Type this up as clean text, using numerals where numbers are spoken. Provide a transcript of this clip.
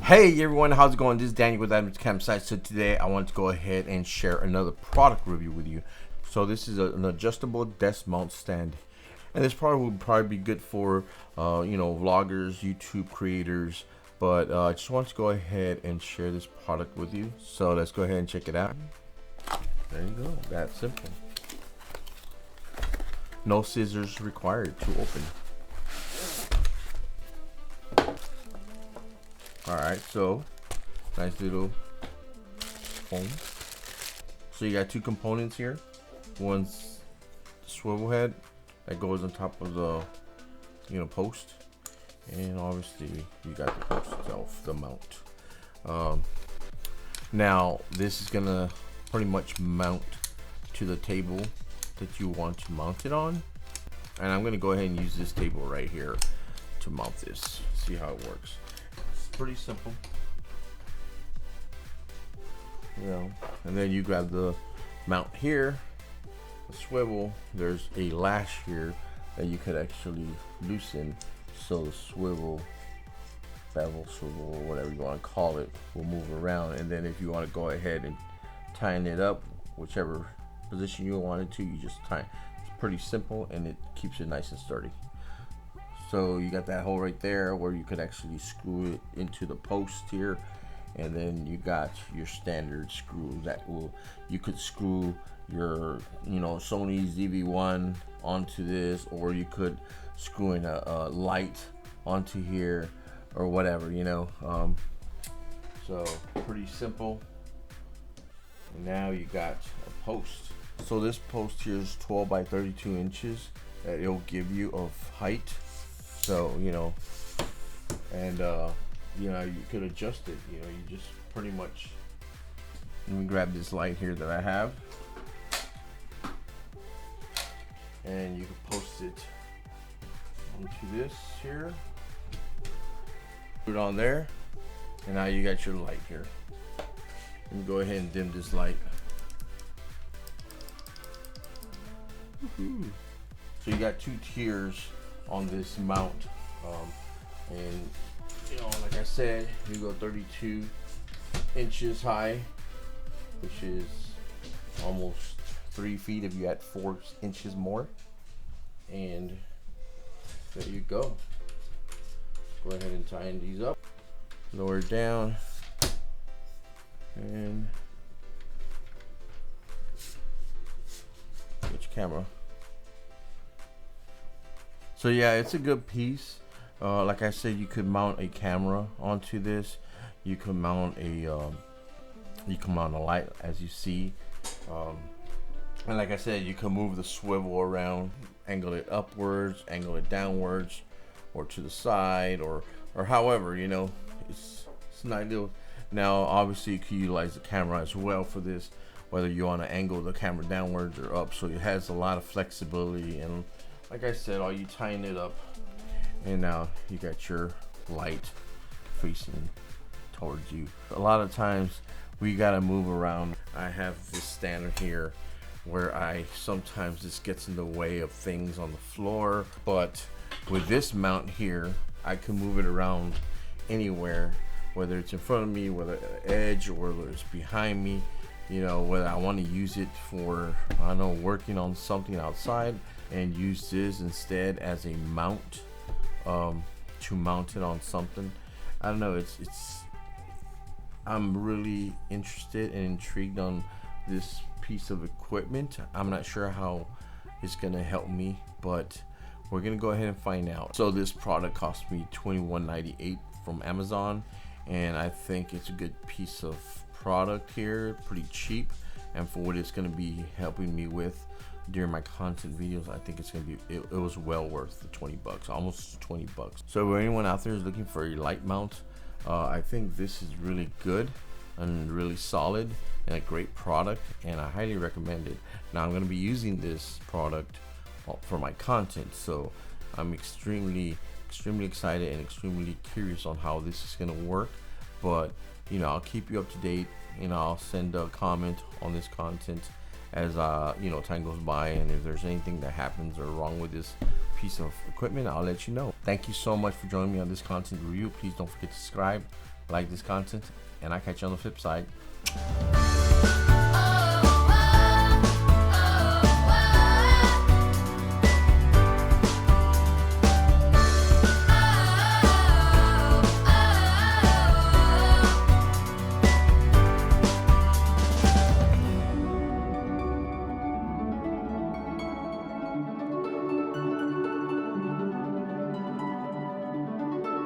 Hey everyone, how's it going? This is Danny with Adam's Campsite. So today I want to go ahead and share another product review with you. So this is an adjustable desk mount stand, and this product would probably be good for vloggers, YouTube creators. But I just want to go ahead and share this product with you. So let's go ahead and check it out. There you go. That simple. No scissors required to open. Alright, so nice little foam. So you got two components here. One's the swivel head that goes on top of the post, and obviously you got the post itself, the mount. Now this is gonna pretty much mount to the table that you want to mount it on, and I'm gonna go ahead and use this table right here to mount this. See how it works. Pretty simple, and then you grab the mount here, the swivel. There's a lash here that you could actually loosen, so the swivel, bevel, swivel, or whatever you want to call it, will move around. And then if you want to go ahead and tighten it up, whichever position you want it to, you just tighten. It's pretty simple, and it keeps it nice and sturdy. So you got that hole right there where you could actually screw it into the post here, and then you got your standard screw that you could screw your Sony ZV-1 onto this, or you could screw in a light onto here or whatever, so pretty simple. And now you got a post. So this post here is 12 by 32 inches that it'll give you of height. So and you could adjust it. You just pretty much. Let me grab this light here that I have, and you can post it onto this here. Put it on there, and now you got your light here. Let me go ahead and dim this light. So you got two tiers on this mount, and like I said, you go 32 inches high, which is almost 3 feet if you add 4 inches more, and there you go. Go ahead and tighten these up, lower it down, and switch camera. So yeah, it's a good piece. Like I said, you could mount a camera onto this. You can mount a light, as you see, and like I said, you can move the swivel around, angle it upwards, angle it downwards, or to the side, or however, it's an ideal. Now obviously you can utilize the camera as well for this, whether you want to angle the camera downwards or up, so it has a lot of flexibility. And like I said, all you tighten it up, and now you got your light facing towards you. A lot of times we gotta move around. I have this stand here where I sometimes this gets in the way of things on the floor, but with this mount here, I can move it around anywhere, whether it's in front of me, whether at the edge, or whether it's behind me. Whether I want to use it for, working on something outside, and use this instead as a mount, to mount it on something. I don't know, I'm really interested and intrigued on this piece of equipment. I'm not sure how it's gonna help me, but we're gonna go ahead and find out. So this product cost me $21.98 from Amazon, and I think it's a good piece of product here, pretty cheap, and for what it's going to be helping me with during my content videos, I think it's going to be, it was well worth the 20 bucks, almost 20 bucks. So if anyone out there is looking for a light mount, I think this is really good and really solid and a great product, and I highly recommend it. Now I'm going to be using this product for my content, so I'm extremely excited and extremely curious on how this is going to work. But I'll keep you up to date, I'll send a comment on this content as time goes by, and if there's anything that happens or wrong with this piece of equipment, I'll let you know. Thank you so much for joining me on this content review. Please don't forget to subscribe, like this content, and I'll catch you on the flip side.